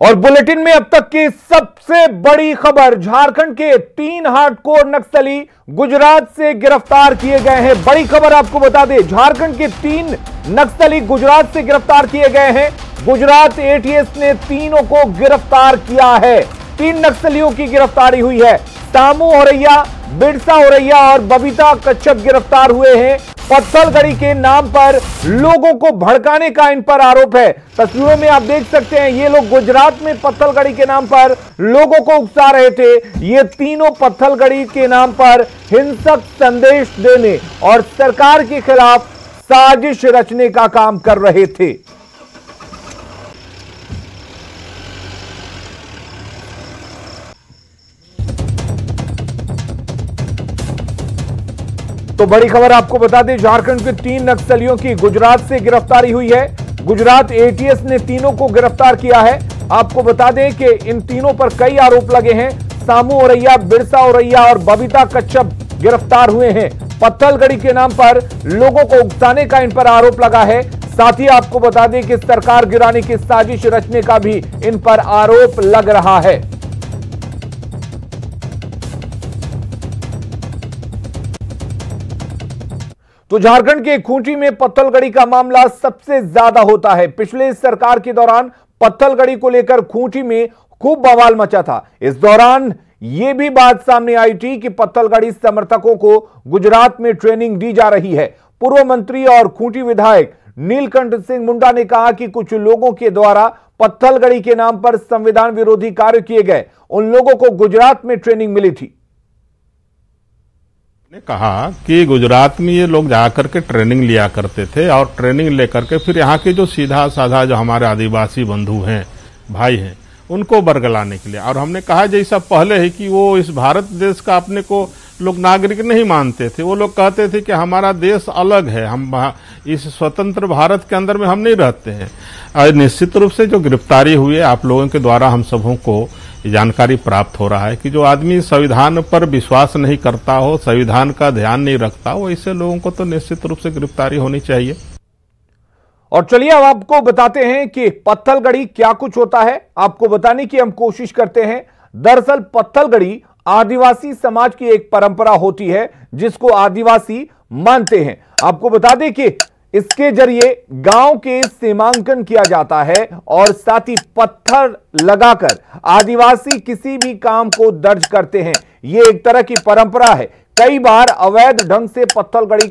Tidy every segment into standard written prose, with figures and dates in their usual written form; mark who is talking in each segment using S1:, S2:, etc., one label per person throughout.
S1: और बुलेटिन में अब तक की सबसे बड़ी खबर, झारखंड के 3 हार्डकोर नक्सली गुजरात से गिरफ्तार किए गए हैं। बड़ी खबर आपको बता दें, झारखंड के 3 नक्सली गुजरात से गिरफ्तार किए गए हैं। गुजरात एटीएस ने तीनों को गिरफ्तार किया है। 3 नक्सलियों की गिरफ्तारी हुई है। सामू औरैया, बिरसा औरैया और बबीता कच्छप गिरफ्तार हुए हैं। पत्थलगड़ी के नाम पर लोगों को भड़काने का इन पर आरोप है। तस्वीरों में आप देख सकते हैं, ये लोग गुजरात में पत्थलगड़ी के नाम पर लोगों को उकसा रहे थे। ये तीनों पत्थलगड़ी के नाम पर हिंसक संदेश देने और सरकार के खिलाफ साजिश रचने का काम कर रहे थे। तो बड़ी खबर आपको बता दें, झारखंड के 3 नक्सलियों की गुजरात से गिरफ्तारी हुई है। गुजरात एटीएस ने तीनों को गिरफ्तार किया है। आपको बता दें कि इन तीनों पर कई आरोप लगे हैं। सामू औरैया, बिरसा औरैया और बबीता कच्छप गिरफ्तार हुए हैं। पत्थलगड़ी के नाम पर लोगों को उकसाने का इन पर आरोप लगा है। साथ ही आपको बता दें कि सरकार गिराने की साजिश रचने का भी इन पर आरोप लग रहा है। तो झारखंड के खूंटी में पत्थलगड़ी का मामला सबसे ज्यादा होता है। पिछले सरकार के दौरान पत्थलगड़ी को लेकर खूंटी में खूब बवाल मचा था। इस दौरान यह भी बात सामने आई थी कि पत्थलगड़ी समर्थकों को गुजरात में ट्रेनिंग दी जा रही है। पूर्व मंत्री और खूंटी विधायक नीलकंठ सिंह मुंडा ने कहा कि कुछ लोगों के द्वारा पत्थलगड़ी के नाम पर संविधान विरोधी कार्य किए गए। उन लोगों को गुजरात में ट्रेनिंग मिली थी।
S2: ने कहा कि गुजरात में ये लोग जाकर के ट्रेनिंग लिया करते थे और ट्रेनिंग लेकर के फिर यहाँ के जो सीधा साधा जो हमारे आदिवासी बंधु हैं, भाई हैं, उनको बरगलाने के लिए। और हमने कहा जैसा पहले ही कि वो इस भारत देश का अपने को लोग नागरिक नहीं मानते थे। वो लोग कहते थे कि हमारा देश अलग है, हम इस स्वतंत्र भारत के अंदर में हम नहीं रहते हैं। और निश्चित रूप से जो गिरफ्तारी हुई है, आप लोगों के द्वारा हम सबों को जानकारी प्राप्त हो रहा है कि जो आदमी संविधान पर विश्वास नहीं करता हो, संविधान का ध्यान नहीं रखता हो, ऐसे लोगों को तो निश्चित रूप से गिरफ्तारी होनी चाहिए।
S1: और चलिए अब आपको बताते हैं कि पत्थलगड़ी क्या कुछ होता है। आपको बताने की हम कोशिश करते हैं। दरअसल पत्थलगड़ी आदिवासी समाज की एक परंपरा होती है जिसको आदिवासी मानते हैं। आपको बता दें कि इसके जरिए गांव के सीमांकन किया जाता है और साथ ही पत्थर लगाकर आदिवासी किसी भी काम को दर्ज करते हैं। यह एक तरह की परंपरा है। कई बार अवैध ढंग से पत्थलगड़ी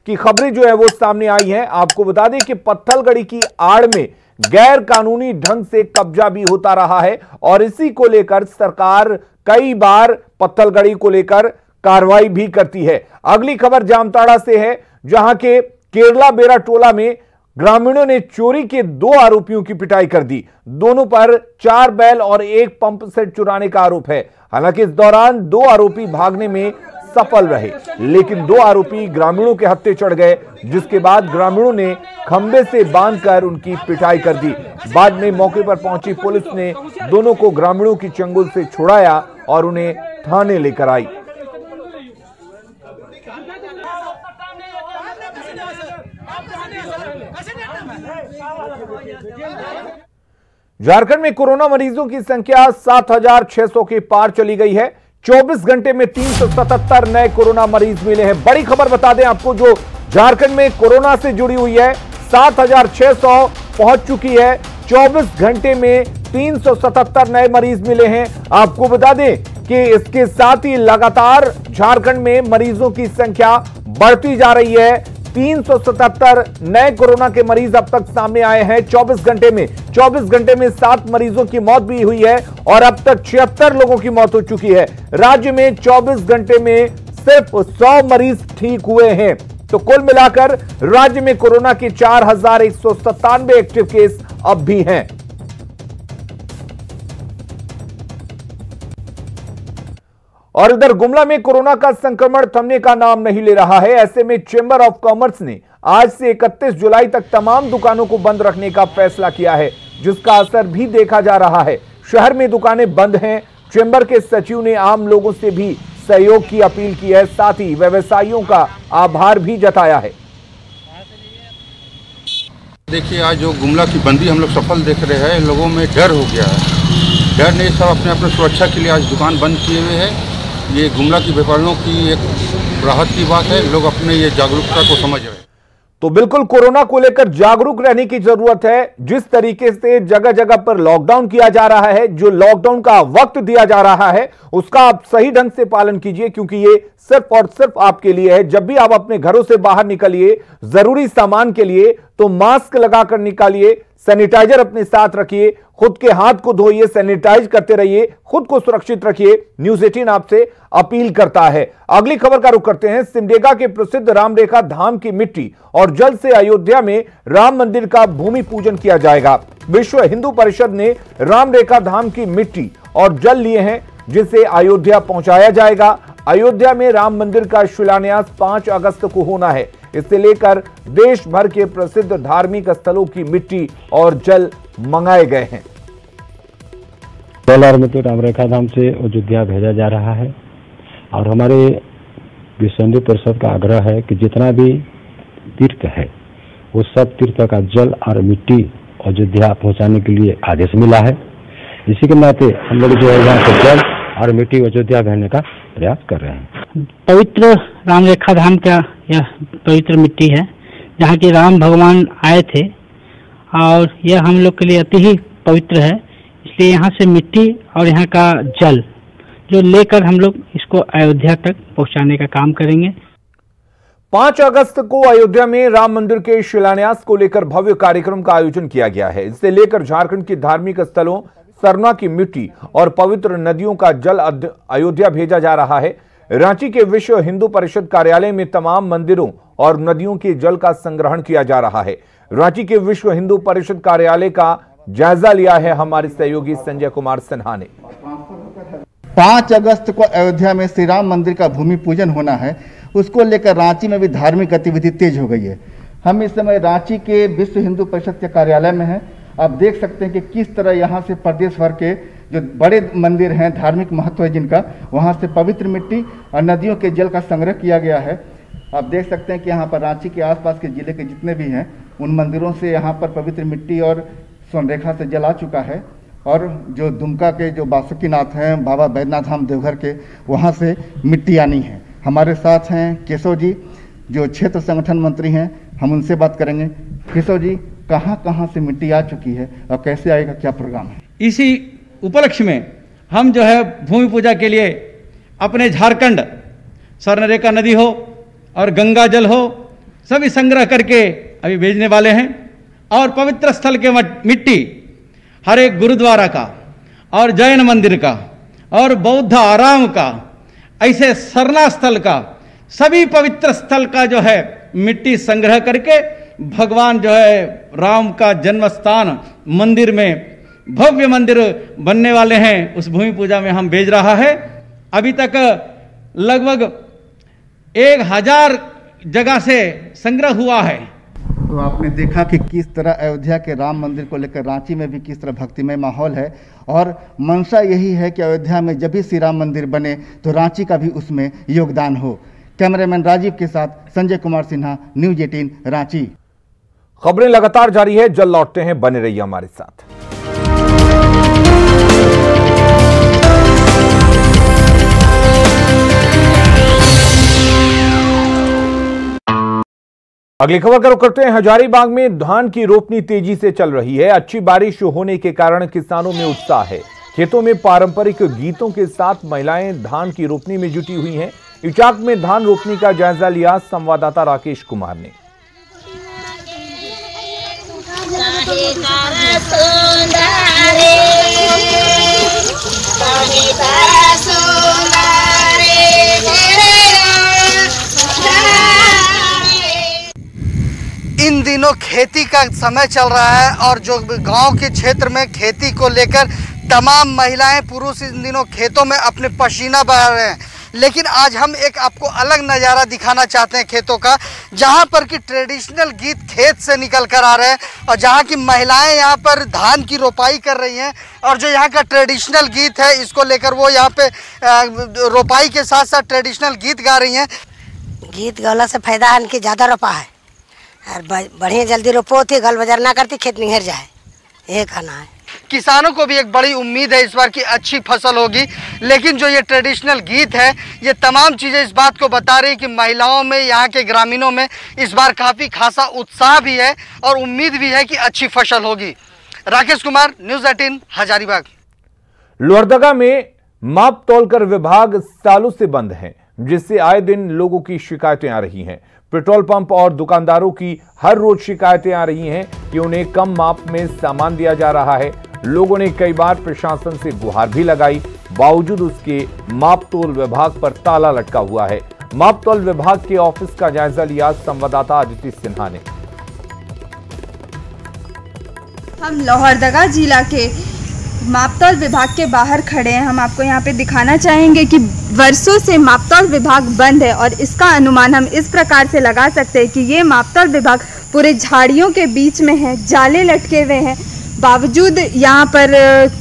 S1: की खबरें जो है वो सामने आई हैं। आपको बता दें कि पत्थलगड़ी की आड़ में गैर कानूनी ढंग से कब्जा भी होता रहा है और इसी को लेकर सरकार कई बार पत्थलगड़ी को लेकर कार्रवाई भी करती है। अगली खबर जामताड़ा से है, जहां के केरला बेरा टोला में ग्रामीणों ने चोरी के 2 आरोपियों की पिटाई कर दी। दोनों पर 4 बैल और 1 पंप सेट चुराने का आरोप है। हालांकि इस दौरान 2 आरोपी भागने में सफल रहे, लेकिन 2 आरोपी ग्रामीणों के हत्थे चढ़ गए, जिसके बाद ग्रामीणों ने खंबे से बांधकर उनकी पिटाई कर दी। बाद में मौके पर पहुंची पुलिस ने दोनों को ग्रामीणों की चंगुल से छुड़ाया और उन्हें थाने लेकर आई। झारखंड में कोरोना मरीजों की संख्या 7,600 के पार चली गई है। 24 घंटे में 377 नए कोरोना मरीज मिले हैं। बड़ी खबर बता दें आपको, जो झारखंड में कोरोना से जुड़ी हुई है, 7,600 पहुंच चुकी है। 24 घंटे में 377 नए मरीज मिले हैं। आपको बता दें कि इसके साथ ही लगातार झारखंड में मरीजों की संख्या बढ़ती जा रही है। 377 नए कोरोना के मरीज अब तक सामने आए हैं 24 घंटे में। 24 घंटे में 7 मरीजों की मौत भी हुई है और अब तक 76 लोगों की मौत हो चुकी है। राज्य में 24 घंटे में सिर्फ 100 मरीज ठीक हुए हैं। तो कुल मिलाकर राज्य में कोरोना के 4,197 एक्टिव केस अब भी हैं। और इधर गुमला में कोरोना का संक्रमण थमने का नाम नहीं ले रहा है। ऐसे में चेंबर ऑफ कॉमर्स ने आज से 31 जुलाई तक तमाम दुकानों को बंद रखने का फैसला किया है, जिसका असर भी देखा जा रहा है। शहर में दुकानें बंद हैं। चेंबर के सचिव ने आम लोगों से भी सहयोग की अपील की है, साथ ही व्यवसायियों का आभार भी जताया है।
S3: देखिए, आज जो गुमला की बंदी हम लोग सफल देख रहे हैं, लोगों में डर हो गया है। डर नहीं, सब अपने अपने सुरक्षा के लिए आज दुकान बंद किए हुए हैं। ये गुमला की व्यापारियों की एक राहत की बात है, लोग अपने ये जागरूकता को समझ रहे हैं।
S1: तो बिल्कुल कोरोना को लेकर जागरूक रहने की जरूरत है। जिस तरीके से जगह जगह पर लॉकडाउन किया जा रहा है, जो लॉकडाउन का वक्त दिया जा रहा है, उसका आप सही ढंग से पालन कीजिए, क्योंकि ये सिर्फ और सिर्फ आपके लिए है। जब भी आप अपने घरों से बाहर निकलिए जरूरी सामान के लिए, तो मास्क लगाकर निकालिए, सैनिटाइजर अपने साथ रखिए, खुद के हाथ को धोइए, सैनिटाइज करते रहिए, खुद को सुरक्षित रखिए। न्यूज़ 18 आपसे अपील करता है। अगली खबर का रुख करते हैं। सिमडेगा के प्रसिद्ध रामरेखा धाम की मिट्टी और जल से अयोध्या में राम मंदिर का भूमि पूजन किया जाएगा। विश्व हिंदू परिषद ने रामरेखा धाम की मिट्टी और जल लिए हैं, जिसे अयोध्या पहुंचाया जाएगा। अयोध्या में राम मंदिर का शिलान्यास 5 अगस्त को होना है। इससे लेकर देश भर के प्रसिद्ध धार्मिक स्थलों की मिट्टी और जल मंगाए गए हैं।
S4: जल और मिट्टी रामरेखा धाम से अयोध्या भेजा जा रहा है और हमारे विश्व हिंदू परिषद का आग्रह है कि जितना भी तीर्थ है वो सब तीर्थ का जल और मिट्टी अयोध्या पहुंचाने के लिए आदेश मिला है। इसी के नाते हम लोग जो है यहाँ से जल और मिट्टी अयोध्या भेजने का प्रयास कर रहे हैं।
S5: पवित्र रामरेखा धाम का यह पवित्र मिट्टी है, जहाँ के राम भगवान आए थे और यह हम लोग के लिए अति ही पवित्र है। इसलिए यहाँ से मिट्टी और यहाँ का जल जो लेकर हम लोग इसको अयोध्या तक पहुँचाने का काम करेंगे।
S1: 5 अगस्त को अयोध्या में राम मंदिर के शिलान्यास को लेकर भव्य कार्यक्रम का आयोजन किया गया है। इससे लेकर झारखंड के धार्मिक स्थलों, सरना की मिट्टी और पवित्र नदियों का जल अयोध्या भेजा जा रहा है। रांची के विश्व हिंदू परिषद कार्यालय में तमाम मंदिरों और नदियों के जल का संग्रहण किया जा रहा है। रांची के विश्व हिंदू परिषद कार्यालय का जायजा लिया है हमारे सहयोगी संजय कुमार सिन्हा ने।
S6: 5 अगस्त को अयोध्या में श्री राम मंदिर का भूमि पूजन होना है, उसको लेकर रांची में भी धार्मिक गतिविधि तेज हो गई है। हम इस समय रांची के विश्व हिंदू परिषद के कार्यालय में हैं। आप देख सकते हैं कि किस तरह यहाँ से प्रदेश भर के जो बड़े मंदिर हैं, धार्मिक महत्व है जिनका, वहाँ से पवित्र मिट्टी और नदियों के जल का संग्रह किया गया है। आप देख सकते हैं कि यहाँ पर रांची के आसपास के जिले के जितने भी हैं, उन मंदिरों से यहाँ पर पवित्र मिट्टी और स्वर्णरेखा से जल आ चुका है। और जो दुमका के जो बासुकीनाथ हैं, बाबा बैद्यनाथ धाम देवघर के, वहाँ से मिट्टी आनी है। हमारे साथ हैं केशव जी, जो क्षेत्र संगठन मंत्री हैं। हम उनसे बात करेंगे। केशव जी, कहाँ से मिट्टी आ चुकी है और कैसे आएगा, क्या प्रोग्राम है?
S7: इसी उपलक्ष्य में हम जो है भूमि पूजा के लिए अपने झारखंड स्वर्णरेखा नदी हो और गंगा जल हो, सभी संग्रह करके अभी भेजने वाले हैं। और पवित्र स्थल के मिट्टी हर एक गुरुद्वारा का और जैन मंदिर का और बौद्ध आराम का, ऐसे सरना स्थल का, सभी पवित्र स्थल का जो है मिट्टी संग्रह करके भगवान जो है राम का जन्म स्थान मंदिर में भव्य मंदिर बनने वाले हैं, उस भूमि पूजा में हम भेज रहा है। अभी तक लगभग 1000 जगह से संग्रह हुआ है।
S6: तो आपने देखा कि किस तरह अयोध्या के राम मंदिर को लेकर रांची में भी किस तरह भक्तिमय माहौल है और मंशा यही है कि अयोध्या में जब भी श्री राम मंदिर बने तो रांची का भी उसमें योगदान हो। कैमरामैन राजीव के साथ संजय कुमार सिन्हा, न्यूज़ 18 रांची।
S1: खबरें लगातार जारी है, जल्द लौटते हैं, बने रहिए हमारे साथ। अगली खबर का रुख करते हैं। हजारीबाग में धान की रोपनी तेजी से चल रही है। अच्छी बारिश होने के कारण किसानों में उत्साह है। खेतों में पारंपरिक गीतों के साथ महिलाएं धान की रोपनी में जुटी हुई हैं। इचाक में धान रोपनी का जायजा लिया संवाददाता राकेश कुमार ने।
S8: इन दिनों खेती का समय चल रहा है और जो गांव के क्षेत्र में खेती को लेकर तमाम महिलाएं पुरुष इन दिनों खेतों में अपने पसीना बहा रहे हैं। लेकिन आज हम एक आपको अलग नज़ारा दिखाना चाहते हैं खेतों का, जहां पर कि ट्रेडिशनल गीत खेत से निकल कर आ रहे हैं और जहां की महिलाएं यहां पर धान की रोपाई कर रही हैं और जो यहां का ट्रेडिशनल गीत है इसको लेकर वो यहां पे रोपाई के साथ साथ ट्रेडिशनल गीत गा रही हैं।
S9: गीत गाने से फायदा है कि ज़्यादा रोपा है, और बढ़िया जल्दी रोपो थी, गल बाजार ना करती, खेत निहर जाए, ये कहना है।
S8: किसानों को भी एक बड़ी उम्मीद है इस बार की अच्छी फसल होगी, लेकिन जो ये ट्रेडिशनल गीत है, ये तमाम चीज़ें इस बात को बता रही कि महिलाओं में, यहाँ के ग्रामीणों में इस बार काफ़ी खासा उत्साह भी है और उम्मीद भी है कि अच्छी फसल होगी। राकेश कुमार, न्यूज़ 18, हजारीबाग।
S1: लोहरदगा में माप तोलकर विभाग सालों से बंद है, जिससे आए दिन लोगों की शिकायतें आ रही हैं। पेट्रोल पंप और दुकानदारों की हर रोज शिकायतें आ रही हैं कि उन्हें कम माप में सामान दिया जा रहा है। लोगों ने कई बार प्रशासन से गुहार भी लगाई, बावजूद उसके माप तोल विभाग पर ताला लटका हुआ है। माप तोल विभाग के ऑफिस का जायजा लिया संवाददाता अदिति सिन्हा ने।
S10: हम लोहरदगा जिला के मापतौल विभाग के बाहर खड़े हैं। हम आपको यहाँ पे दिखाना चाहेंगे कि वर्षों से मापतौल विभाग बंद है और इसका अनुमान हम इस प्रकार से लगा सकते हैं कि ये मापतौल विभाग पूरे झाड़ियों के बीच में है, जाले लटके हुए हैं, बावजूद यहाँ पर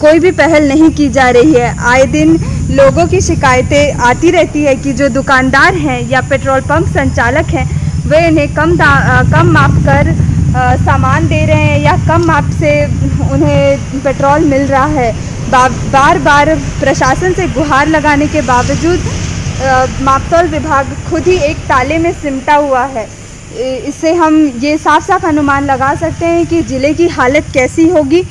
S10: कोई भी पहल नहीं की जा रही है। आए दिन लोगों की शिकायतें आती रहती है कि जो दुकानदार हैं या पेट्रोल पंप संचालक हैं, वे इन्हें कम माप कर सामान दे रहे हैं या कम माप से उन्हें पेट्रोल मिल रहा है। बार बार प्रशासन से गुहार लगाने के बावजूद मापतौल विभाग खुद ही एक ताले में सिमटा हुआ है। इससे हम ये साफ साफ अनुमान लगा सकते हैं कि ज़िले की हालत कैसी होगी,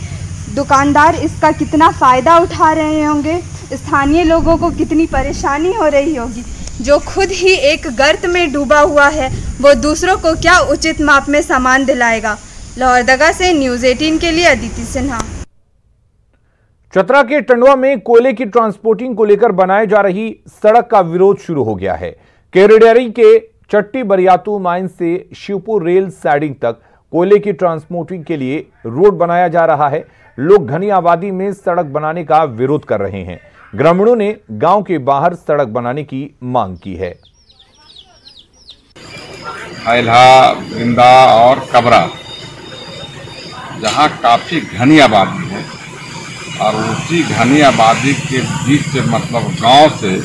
S10: दुकानदार इसका कितना फ़ायदा उठा रहे होंगे, स्थानीय लोगों को कितनी परेशानी हो रही होगी। जो खुद ही एक गर्त में डूबा हुआ है, वो दूसरों को क्या उचित माप में सामान दिलाएगा। लोहरदगा से न्यूज़ 18 के लिए अदिति सिन्हा।
S1: चतरा के टंडवा में कोयले की ट्रांसपोर्टिंग को लेकर बनाए जा रही सड़क का विरोध शुरू हो गया है। केरेडियरी के चट्टी बरियातू माइन से शिवपुर रेल साइडिंग तक कोयले की ट्रांसपोर्टिंग के लिए रोड बनाया जा रहा है। लोग घनी आबादी में सड़क बनाने का विरोध कर रहे हैं। ग्रामीणों ने गांव के बाहर सड़क बनाने की मांग की है।
S11: आइल्हा, बिंदा और कबरा, जहां काफी घनी आबादी है और उसी घनी आबादी के बीच से मतलब गांव से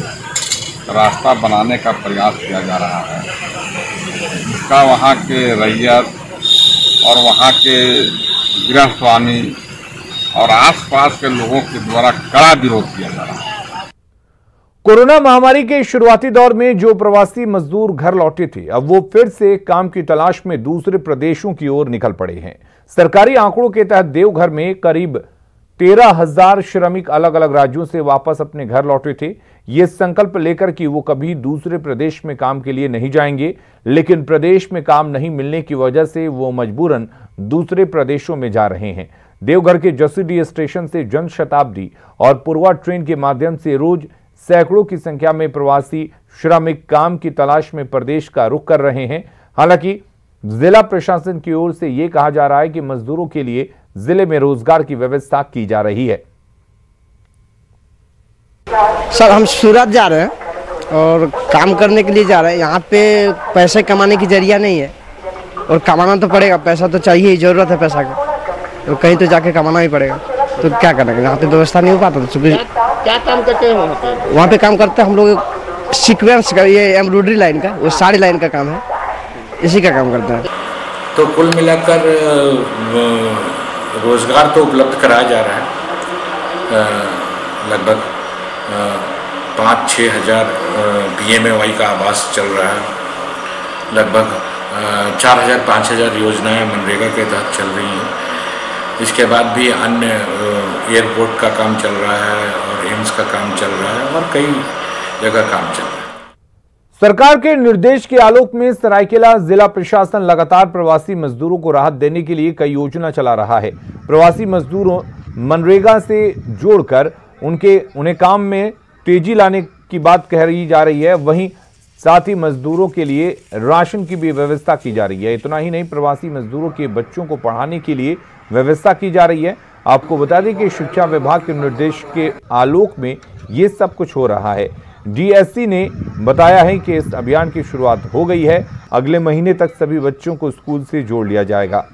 S11: रास्ता बनाने का प्रयास किया जा रहा है, जिसका वहां के रैयत और वहां के गृह स्वामी और आसपास के लोगों के द्वारा कड़ा विरोध किया जा रहा है।
S1: कोरोना महामारी के शुरुआती दौर में जो प्रवासी मजदूर घर लौटे थे, अब वो फिर से काम की तलाश में दूसरे प्रदेशों की ओर निकल पड़े हैं। सरकारी आंकड़ों के तहत देवघर में करीब 13,000 श्रमिक अलग अलग राज्यों से वापस अपने घर लौटे थे, ये संकल्प लेकर कि वो कभी दूसरे प्रदेश में काम के लिए नहीं जाएंगे, लेकिन प्रदेश में काम नहीं मिलने की वजह से वो मजबूरन दूसरे प्रदेशों में जा रहे हैं। देवघर के जसीडीह स्टेशन से जन शताब्दी और पूर्वा ट्रेन के माध्यम से रोज सैकड़ों की संख्या में प्रवासी श्रमिक काम की तलाश में प्रदेश का रुख कर रहे हैं। हालांकि जिला प्रशासन की ओर से यह कहा जा रहा है कि मजदूरों के लिए जिले में रोजगार की व्यवस्था की जा रही है।
S12: सर, हम सूरत जा रहे हैं और काम करने के लिए जा रहे हैं। यहाँ पे पैसे कमाने की जरिया नहीं है और कमाना तो पड़ेगा, पैसा तो चाहिए ही, जरूरत है पैसा का, तो कहीं तो जाके कमाना ही पड़ेगा। तो क्या करेंगे, यहाँ पे व्यवस्था नहीं हो पाता। तो
S13: क्या काम करते हैं
S12: वहाँ पे काम करते हैं हम लोग सीक्वेंस का, ये एम्ब्रॉयडरी लाइन का, वो साड़ी लाइन का काम है, इसी का काम करते हैं।
S13: तो कुल मिलाकर रोजगार तो उपलब्ध कराया जा रहा है। लगभग 5-6 हज़ार PMAY का आवास चल रहा है। लगभग 4,000-5,000 योजनाएं मनरेगा के तहत चल रही हैं। इसके बाद भी अन्य एयरपोर्ट का काम चल रहा है और एम्स का काम चल रहा है और कई जगह काम चल रहा है।
S1: सरकार के निर्देश के आलोक में सरायकेला जिला प्रशासन लगातार प्रवासी मजदूरों को राहत देने के लिए कई योजना चला रहा है। प्रवासी मजदूरों मनरेगा से जोड़कर उन्हें काम में तेजी लाने की बात कही जा रही है। वहीं साथ ही मजदूरों के लिए राशन की भी व्यवस्था की जा रही है। इतना ही नहीं, प्रवासी मजदूरों के बच्चों को पढ़ाने के लिए व्यवस्था की जा रही है। आपको बता दें कि शिक्षा विभाग के निर्देश के आलोक में ये सब कुछ हो रहा है। DSC ने बताया है कि इस अभियान की शुरुआत हो गई है। अगले महीने तक सभी बच्चों को स्कूल से जोड़ लिया जाएगा।